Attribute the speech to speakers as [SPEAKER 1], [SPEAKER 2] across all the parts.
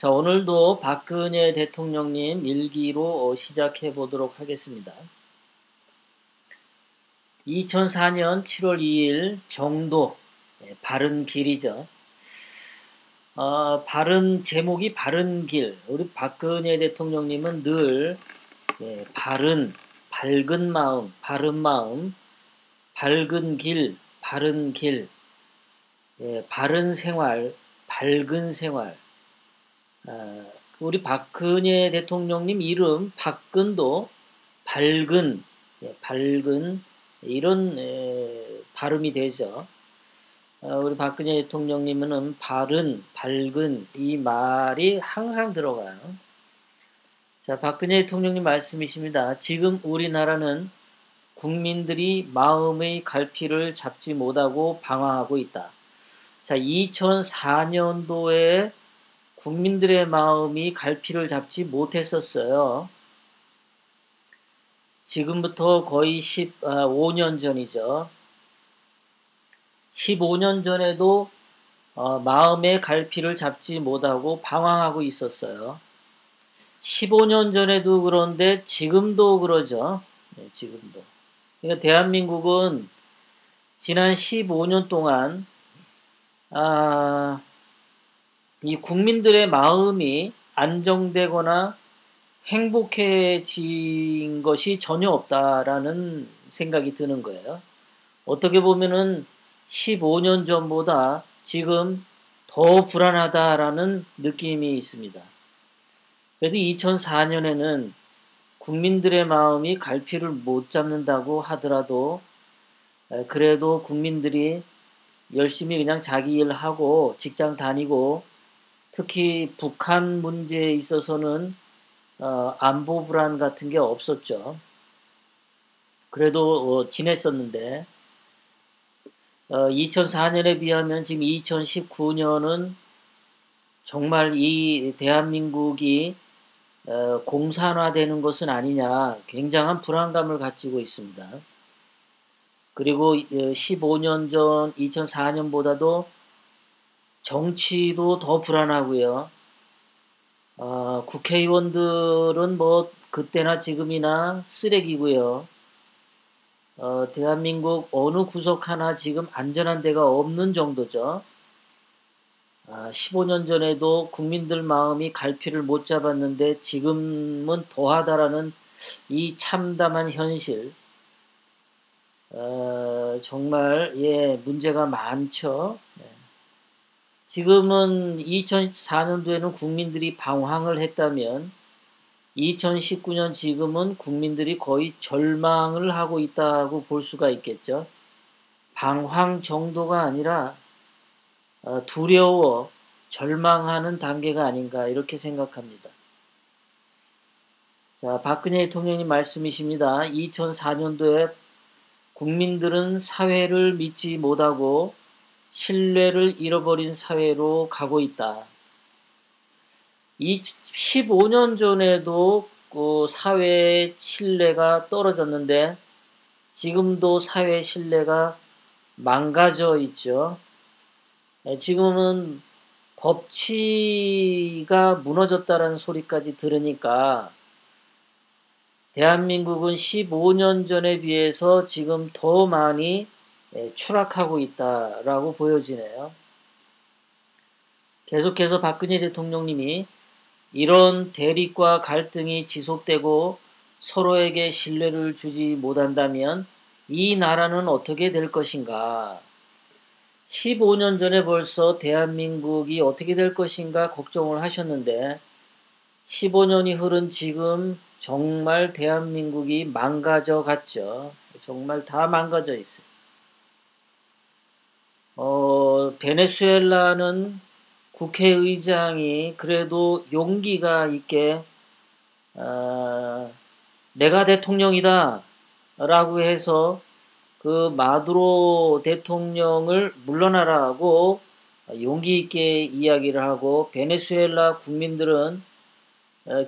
[SPEAKER 1] 자, 오늘도 박근혜 대통령님 일기로 시작해 보도록 하겠습니다. 2004년 7월 2일 정도, 바른 길이죠. 바른 제목이 바른 길. 우리 박근혜 대통령님은 늘 밝은 마음, 바른 마음, 밝은 길, 바른 길, 바른 생활, 밝은 생활. 우리 박근혜 대통령님 이름 박근도 밝은, 밝은 이런 발음이 되죠. 우리 박근혜 대통령님은 바른, 밝은 이 말이 항상 들어가요. 자, 박근혜 대통령님 말씀이십니다. 지금 우리나라는 국민들이 마음의 갈피를 잡지 못하고 방황하고 있다. 자, 2004년도에 국민들의 마음이 갈피를 잡지 못했었어요. 지금부터 거의 15년 전이죠. 15년 전에도 마음의 갈피를 잡지 못하고 방황하고 있었어요. 15년 전에도 그런데 지금도 그러죠. 네, 지금도. 그러니까 대한민국은 지난 15년 동안 이 국민들의 마음이 안정되거나 행복해진 것이 전혀 없다라는 생각이 드는 거예요. 어떻게 보면은 15년 전보다 지금 더 불안하다라는 느낌이 있습니다. 그래도 2004년에는 국민들의 마음이 갈피를 못 잡는다고 하더라도 그래도 국민들이 열심히 그냥 자기 일하고 직장 다니고 특히 북한 문제에 있어서는 안보 불안 같은 게 없었죠. 그래도 지냈었는데 2004년에 비하면 지금 2019년은 정말 이 대한민국이 공산화되는 것은 아니냐 굉장한 불안감을 가지고 있습니다. 그리고 15년 전 2004년보다도 정치도 더 불안하고요. 국회의원들은 뭐 그때나 지금이나 쓰레기고요. 대한민국 어느 구석 하나 지금 안전한 데가 없는 정도죠. 15년 전에도 국민들 마음이 갈피를 못 잡았는데 지금은 더하다라는 이 참담한 현실. 정말 문제가 많죠. 지금은 2004년도에는 국민들이 방황을 했다면 2019년 지금은 국민들이 거의 절망을 하고 있다고 볼 수가 있겠죠. 방황 정도가 아니라 두려워 절망하는 단계가 아닌가 이렇게 생각합니다. 자, 박근혜 대통령님 말씀이십니다. 2004년도에 국민들은 사회를 믿지 못하고 신뢰를 잃어버린 사회로 가고 있다. 15년 전에도 그 사회의 신뢰가 떨어졌는데 지금도 사회 신뢰가 망가져 있죠. 지금은 법치가 무너졌다는 소리까지 들으니까 대한민국은 15년 전에 비해서 지금 더 많이 추락하고 있다라고 보여지네요. 계속해서 박근혜 대통령님이 이런 대립과 갈등이 지속되고 서로에게 신뢰를 주지 못한다면 이 나라는 어떻게 될 것인가? 15년 전에 벌써 대한민국이 어떻게 될 것인가 걱정을 하셨는데 15년이 흐른 지금 정말 대한민국이 망가져 갔죠. 정말 다 망가져 있어요. 베네수엘라는 국회의장이 그래도 용기가 있게 내가 대통령이다 라고 해서 그 마두로 대통령을 물러나라고 용기 있게 이야기를 하고 베네수엘라 국민들은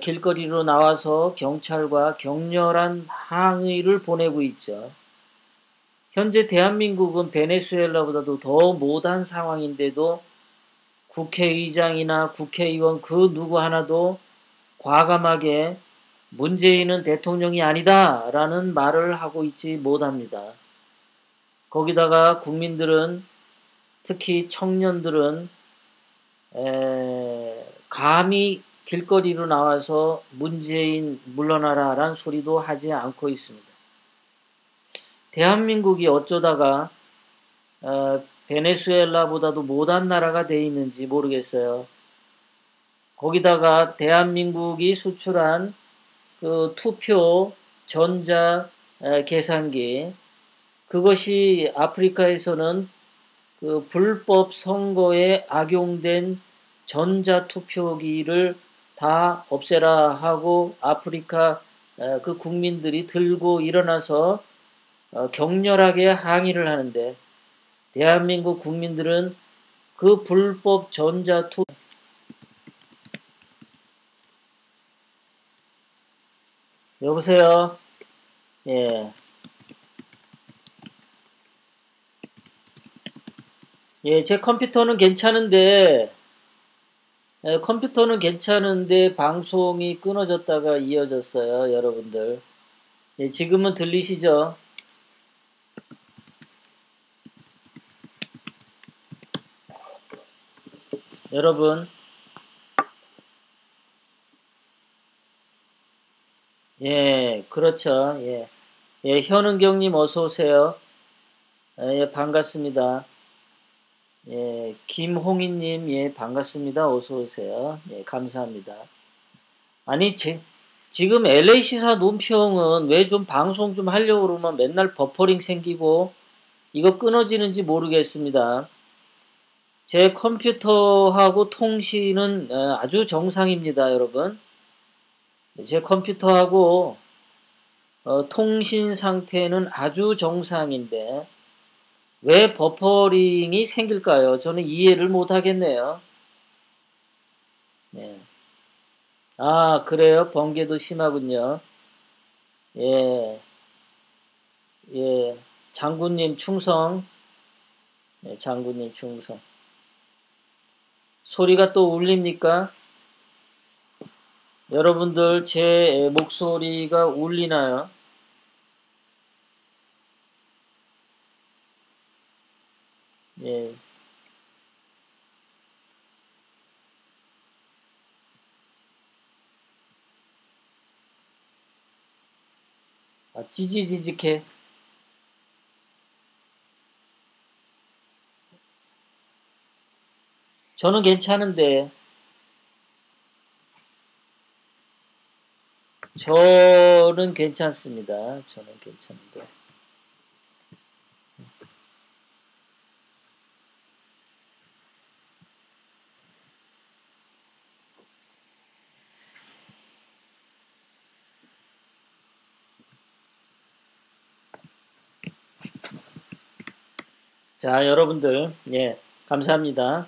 [SPEAKER 1] 길거리로 나와서 경찰과 격렬한 항의를 보내고 있죠. 현재 대한민국은 베네수엘라보다도 더 못한 상황인데도 국회의장이나 국회의원 그 누구 하나도 과감하게 문재인은 대통령이 아니다 라는 말을 하고 있지 못합니다. 거기다가 국민들은, 특히 청년들은 감히 길거리로 나와서 문재인 물러나라 라는 소리도 하지 않고 있습니다. 대한민국이 어쩌다가 베네수엘라보다도 못한 나라가 돼 있는지 모르겠어요. 거기다가 대한민국이 수출한 그 투표 전자 계산기, 그것이 아프리카에서는 그 불법 선거에 악용된 전자 투표기를 다 없애라 하고 아프리카 그 국민들이 들고 일어나서 격렬하게 항의를 하는데, 대한민국 국민들은 그 불법 전자 투표, 여보세요? 예. 예, 제 컴퓨터는 괜찮은데 방송이 끊어졌다가 이어졌어요, 여러분들. 예, 지금은 들리시죠? 여러분. 예, 그렇죠. 예. 예, 현은경님 어서 오세요. 예, 반갑습니다. 예, 김홍희님, 예, 반갑습니다. 어서 오세요. 예, 감사합니다. 아니, 지금 LA시사 논평은 왜 좀 방송 좀 하려고 그러면 맨날 버퍼링 생기고 이거 끊어지는지 모르겠습니다. 제 컴퓨터하고 통신은 아주 정상입니다, 여러분. 제 컴퓨터하고 통신 상태는 아주 정상인데 왜 버퍼링이 생길까요? 저는 이해를 못 하겠네요. 네. 아, 그래요? 번개도 심하군요. 예, 예. 장군님 충성. 네, 장군님 충성. 소리가 또 울립니까? 여러분들 제 목소리가 울리나요? 예. 아, 찌지직해. 저는 괜찮은데, 저는 괜찮습니다. 저는 괜찮은데. 자, 여러분들, 예, 감사합니다.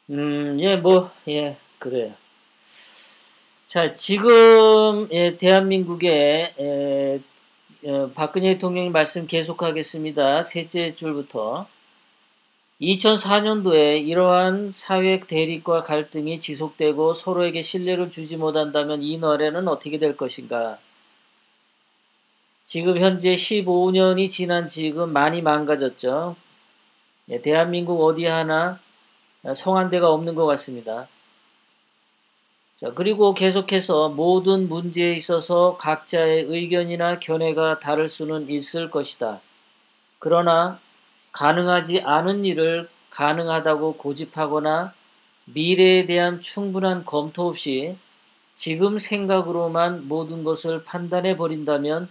[SPEAKER 1] 예, 예, 그래요. 자, 지금, 예, 대한민국의, 박근혜 대통령이 말씀 계속하겠습니다. 셋째 줄부터. 2004년도에 이러한 사회 대립과 갈등이 지속되고 서로에게 신뢰를 주지 못한다면 이 나라는 어떻게 될 것인가? 지금 현재 15년이 지난 지금 많이 망가졌죠. 예, 대한민국 어디 하나 성한데가 없는 것 같습니다. 자, 그리고 계속해서 모든 문제에 있어서 각자의 의견이나 견해가 다를 수는 있을 것이다. 그러나 가능하지 않은 일을 가능하다고 고집하거나 미래에 대한 충분한 검토 없이 지금 생각으로만 모든 것을 판단해 버린다면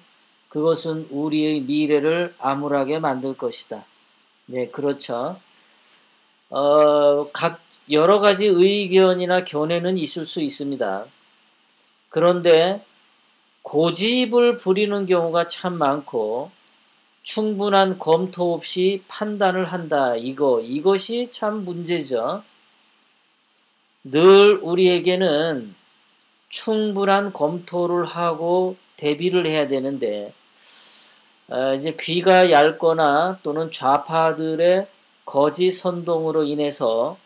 [SPEAKER 1] 그것은 우리의 미래를 암울하게 만들 것이다. 네, 그렇죠. 여러 가지 의견이나 견해는 있을 수 있습니다. 그런데 고집을 부리는 경우가 참 많고 충분한 검토 없이 판단을 한다. 이것이 참 문제죠. 늘 우리에게는 충분한 검토를 하고 대비를 해야 되는데 이제 귀가 얇거나 또는 좌파들의 거짓 선동으로 인해서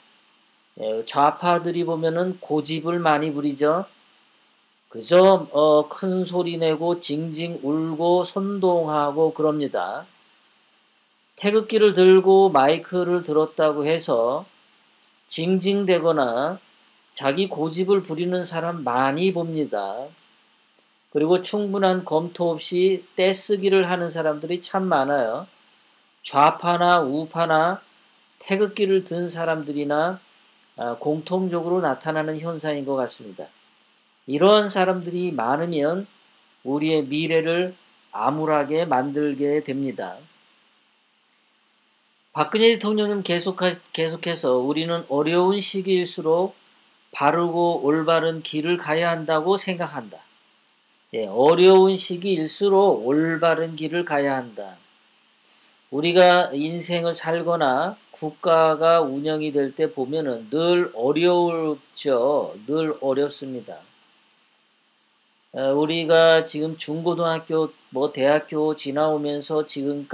[SPEAKER 1] 좌파들이 보면은 고집을 많이 부리죠. 그저 큰 소리 내고 징징 울고 선동하고 그럽니다. 태극기를 들고 마이크를 들었다고 해서 징징대거나 자기 고집을 부리는 사람 많이 봅니다. 그리고 충분한 검토 없이 떼쓰기를 하는 사람들이 참 많아요. 좌파나 우파나 태극기를 든 사람들이나 공통적으로 나타나는 현상인 것 같습니다. 이러한 사람들이 많으면 우리의 미래를 암울하게 만들게 됩니다. 박근혜 대통령은 계속해서 우리는 어려운 시기일수록 바르고 올바른 길을 가야 한다고 생각한다. 어려운 시기일수록 올바른 길을 가야 한다. 우리가 인생을 살거나 국가가 운영이 될 때 보면은 늘 어렵죠. 늘 어렵습니다. 우리가 지금 중고등학교, 대학교 지나오면서 지금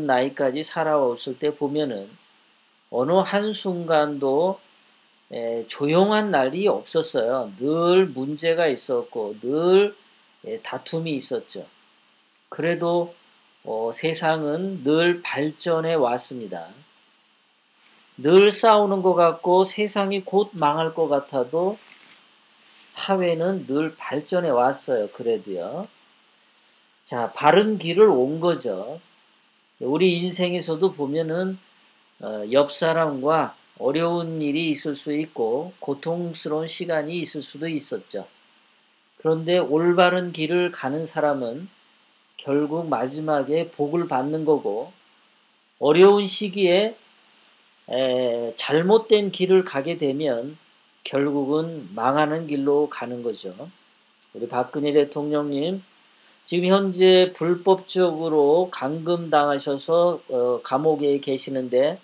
[SPEAKER 1] 나이까지 살아왔을 때 보면은 어느 한순간도 조용한 날이 없었어요. 늘 문제가 있었고, 늘 다툼이 있었죠. 그래도 세상은 늘 발전해 왔습니다. 늘 싸우는 것 같고 세상이 곧 망할 것 같아도 사회는 늘 발전해 왔어요. 그래도요. 자, 바른 길을 온 거죠. 우리 인생에서도 보면은 옆 사람과 어려운 일이 있을 수 있고 고통스러운 시간이 있을 수도 있었죠. 그런데 올바른 길을 가는 사람은 결국 마지막에 복을 받는 거고 어려운 시기에 잘못된 길을 가게 되면 결국은 망하는 길로 가는 거죠. 우리 박근혜 대통령님 지금 현재 불법적으로 감금당하셔서 감옥에 계시는데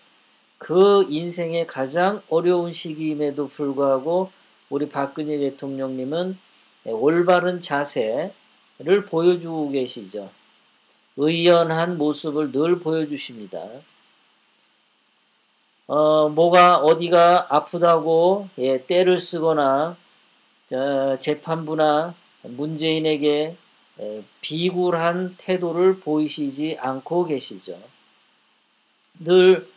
[SPEAKER 1] 그 인생의 가장 어려운 시기임에도 불구하고 우리 박근혜 대통령님은 올바른 자세를 보여주고 계시죠. 의연한 모습을 늘 보여주십니다. 어디가 아프다고 떼를 쓰거나 재판부나 문재인에게 비굴한 태도를 보이시지 않고 계시죠. 늘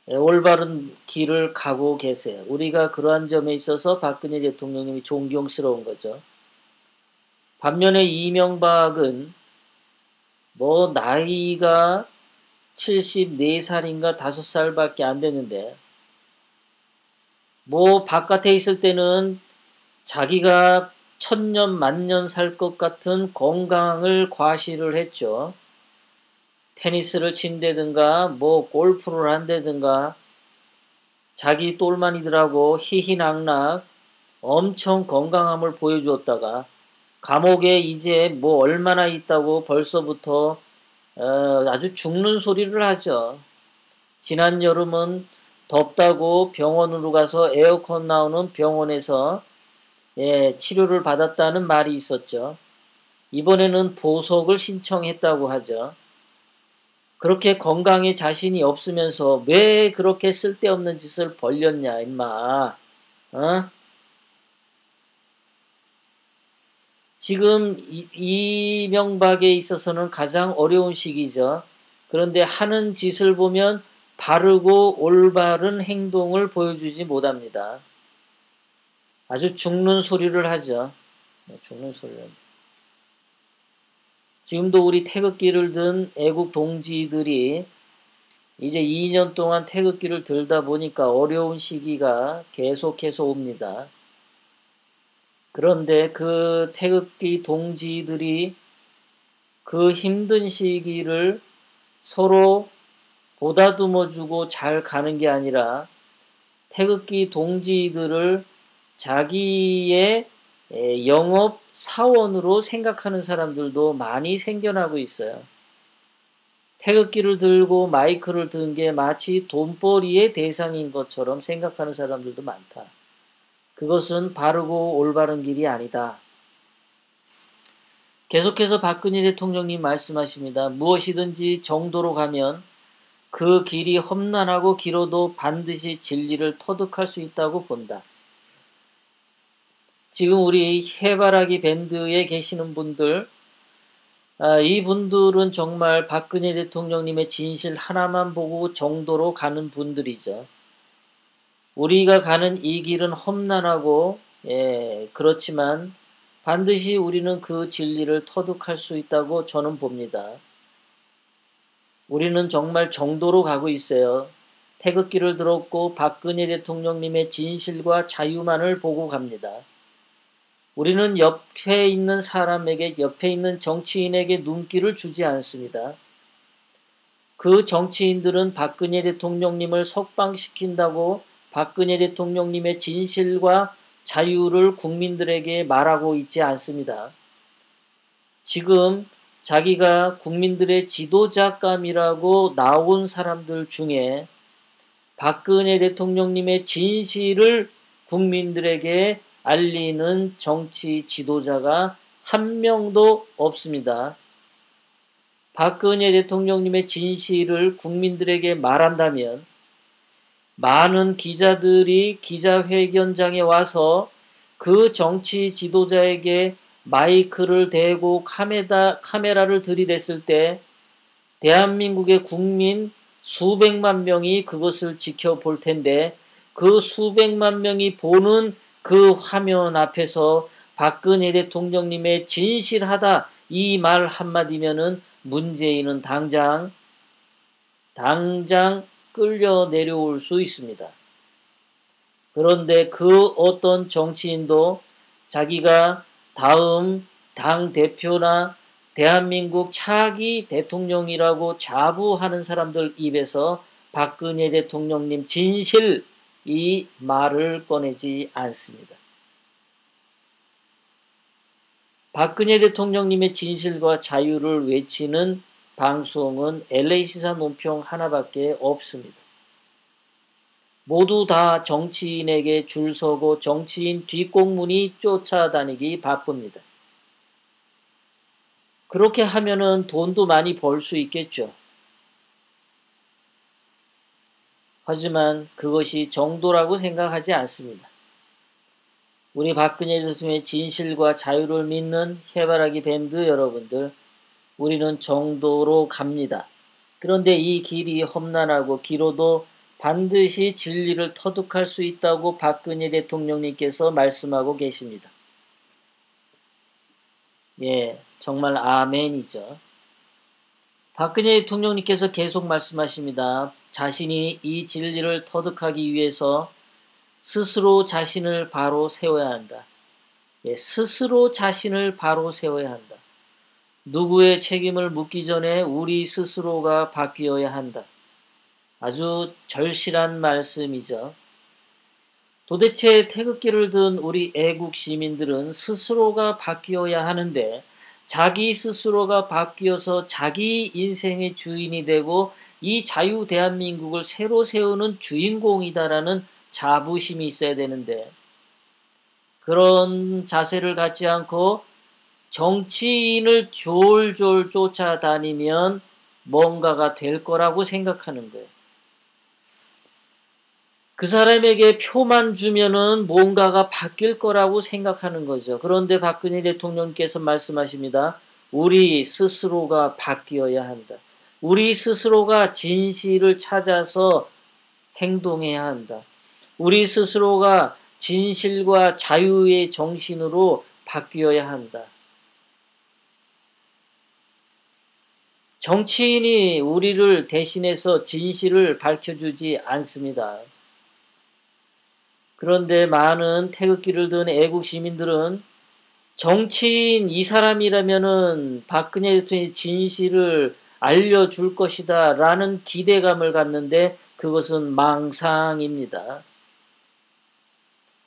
[SPEAKER 1] 올바른 길을 가고 계세요. 우리가 그러한 점에 있어서 박근혜 대통령님이 존경스러운 거죠. 반면에 이명박은 나이가 74살인가 5살밖에 안 됐는데 바깥에 있을 때는 자기가 천년 만년 살 것 같은 건강을 과시를 했죠. 테니스를 친다든가 골프를 한다든가 자기 똘마니들하고 희희낙낙 엄청 건강함을 보여주었다가 감옥에 이제 얼마나 있다고 벌써부터 아주 죽는 소리를 하죠. 지난 여름은 덥다고 병원으로 가서 에어컨 나오는 병원에서 치료를 받았다는 말이 있었죠. 이번에는 보석을 신청했다고 하죠. 그렇게 건강에 자신이 없으면서 왜 그렇게 쓸데없는 짓을 벌렸냐 임마. 지금 이명박에 있어서는 가장 어려운 시기죠. 그런데 하는 짓을 보면 바르고 올바른 행동을 보여주지 못합니다. 아주 죽는 소리를 하죠. 죽는 소리를. 지금도 우리 태극기를 든 애국 동지들이 이제 2년 동안 태극기를 들다 보니까 어려운 시기가 계속해서 옵니다. 그런데 그 태극기 동지들이 그 힘든 시기를 서로 보다듬어주고 잘 가는 게 아니라 태극기 동지들을 자기의 영업 사원으로 생각하는 사람들도 많이 생겨나고 있어요. 태극기를 들고 마이크를 든 게 마치 돈벌이의 대상인 것처럼 생각하는 사람들도 많다. 그것은 바르고 올바른 길이 아니다. 계속해서 박근혜 대통령님 말씀하십니다. 무엇이든지 정도로 가면 그 길이 험난하고 길어도 반드시 진리를 터득할 수 있다고 본다. 지금 우리 해바라기 밴드에 계시는 분들, 이분들은 정말 박근혜 대통령님의 진실 하나만 보고 정도로 가는 분들이죠. 우리가 가는 이 길은 험난하고, 그렇지만 반드시 우리는 그 진리를 터득할 수 있다고 저는 봅니다. 우리는 정말 정도로 가고 있어요. 태극기를 들었고 박근혜 대통령님의 진실과 자유만을 보고 갑니다. 우리는 옆에 있는 사람에게, 옆에 있는 정치인에게 눈길을 주지 않습니다. 그 정치인들은 박근혜 대통령님을 석방시킨다고 박근혜 대통령님의 진실과 자유를 국민들에게 말하고 있지 않습니다. 지금 자기가 국민들의 지도자감이라고 나온 사람들 중에 박근혜 대통령님의 진실을 국민들에게 알리는 정치 지도자가 한 명도 없습니다. 박근혜 대통령님의 진실을 국민들에게 말한다면 많은 기자들이 기자회견장에 와서 그 정치 지도자에게 마이크를 대고 카메라를 들이댔을 때 대한민국의 국민 수백만 명이 그것을 지켜볼 텐데 그 수백만 명이 보는 그 화면 앞에서 박근혜 대통령님의 진실하다 이 말 한마디면은 문재인은 당장 끌려 내려올 수 있습니다. 그런데 그 어떤 정치인도 자기가 다음 당 대표나 대한민국 차기 대통령이라고 자부하는 사람들 입에서 박근혜 대통령님 진실 이 말을 꺼내지 않습니다. 박근혜 대통령님의 진실과 자유를 외치는 방송은 LA시사 논평 하나밖에 없습니다. 모두 다 정치인에게 줄 서고 정치인 뒷공문이 쫓아다니기 바쁩니다. 그렇게 하면은 돈도 많이 벌 수 있겠죠. 하지만 그것이 정도라고 생각하지 않습니다. 우리 박근혜 대통령의 진실과 자유를 믿는 해바라기 밴드 여러분들, 우리는 정도로 갑니다. 그런데 이 길이 험난하고 길어도 반드시 진리를 터득할 수 있다고 박근혜 대통령님께서 말씀하고 계십니다. 정말 아멘이죠. 박근혜 대통령님께서 계속 말씀하십니다. 자신이 이 진리를 터득하기 위해서 스스로 자신을 바로 세워야 한다. 스스로 자신을 바로 세워야 한다. 누구의 책임을 묻기 전에 우리 스스로가 바뀌어야 한다. 아주 절실한 말씀이죠. 도대체 태극기를 든 우리 애국 시민들은 스스로가 바뀌어야 하는데 자기 스스로가 바뀌어서 자기 인생의 주인이 되고 이 자유 대한민국을 새로 세우는 주인공이다라는 자부심이 있어야 되는데 그런 자세를 갖지 않고 정치인을 졸졸 쫓아다니면 뭔가가 될 거라고 생각하는 거예요. 그 사람에게 표만 주면은 뭔가가 바뀔 거라고 생각하는 거죠. 그런데 박근혜 대통령께서 말씀하십니다. 우리 스스로가 바뀌어야 한다. 우리 스스로가 진실을 찾아서 행동해야 한다. 우리 스스로가 진실과 자유의 정신으로 바뀌어야 한다. 정치인이 우리를 대신해서 진실을 밝혀주지 않습니다. 그런데 많은 태극기를 든 애국 시민들은 정치인 이 사람이라면은 박근혜 대통령의 진실을 알려줄 것이다 라는 기대감을 갖는데 그것은 망상입니다.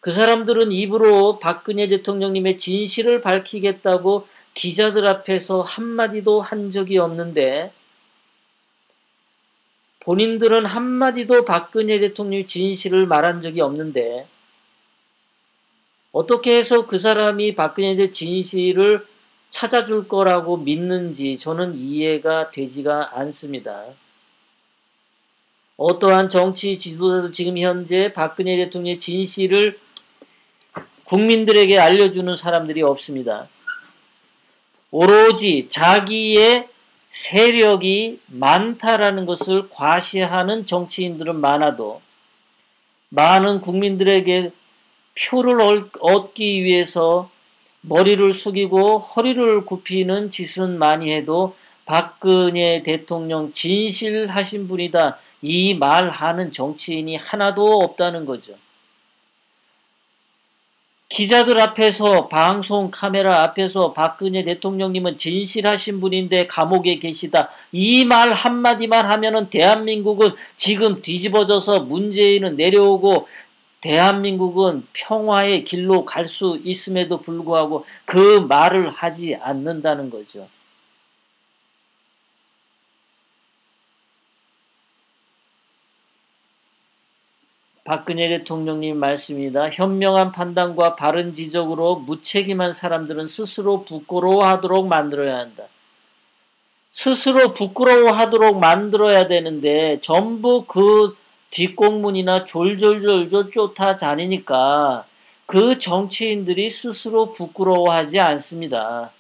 [SPEAKER 1] 그 사람들은 입으로 박근혜 대통령님의 진실을 밝히겠다고 기자들 앞에서 한마디도 한 적이 없는데 본인들은 한마디도 박근혜 대통령의 진실을 말한 적이 없는데 어떻게 해서 그 사람이 박근혜 대통령의 진실을 찾아줄 거라고 믿는지 저는 이해가 되지가 않습니다. 어떠한 정치 지도자도 지금 현재 박근혜 대통령의 진실을 국민들에게 알려주는 사람들이 없습니다. 오로지 자기의 세력이 많다라는 것을 과시하는 정치인들은 많아도 많은 국민들에게 표를 얻기 위해서 머리를 숙이고 허리를 굽히는 짓은 많이 해도 박근혜 대통령 진실하신 분이다, 이 말하는 정치인이 하나도 없다는 거죠. 기자들 앞에서, 방송 카메라 앞에서 박근혜 대통령님은 진실하신 분인데 감옥에 계시다, 이 말 한마디만 하면은 대한민국은 지금 뒤집어져서 문재인은 내려오고 대한민국은 평화의 길로 갈 수 있음에도 불구하고 그 말을 하지 않는다는 거죠. 박근혜 대통령님 말씀입니다. 현명한 판단과 바른 지적으로 무책임한 사람들은 스스로 부끄러워하도록 만들어야 한다. 스스로 부끄러워하도록 만들어야 되는데 전부 그 뒷공문이나 졸졸졸졸 쫓아다니니까 그 정치인들이 스스로 부끄러워하지 않습니다.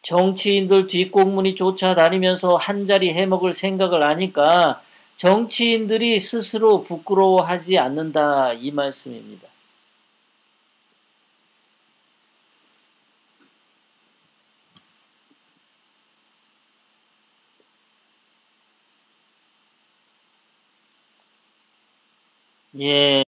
[SPEAKER 1] 정치인들 뒷공문이 쫓아다니면서 한자리 해먹을 생각을 하니까 정치인들이 스스로 부끄러워하지 않는다, 이 말씀입니다. 예.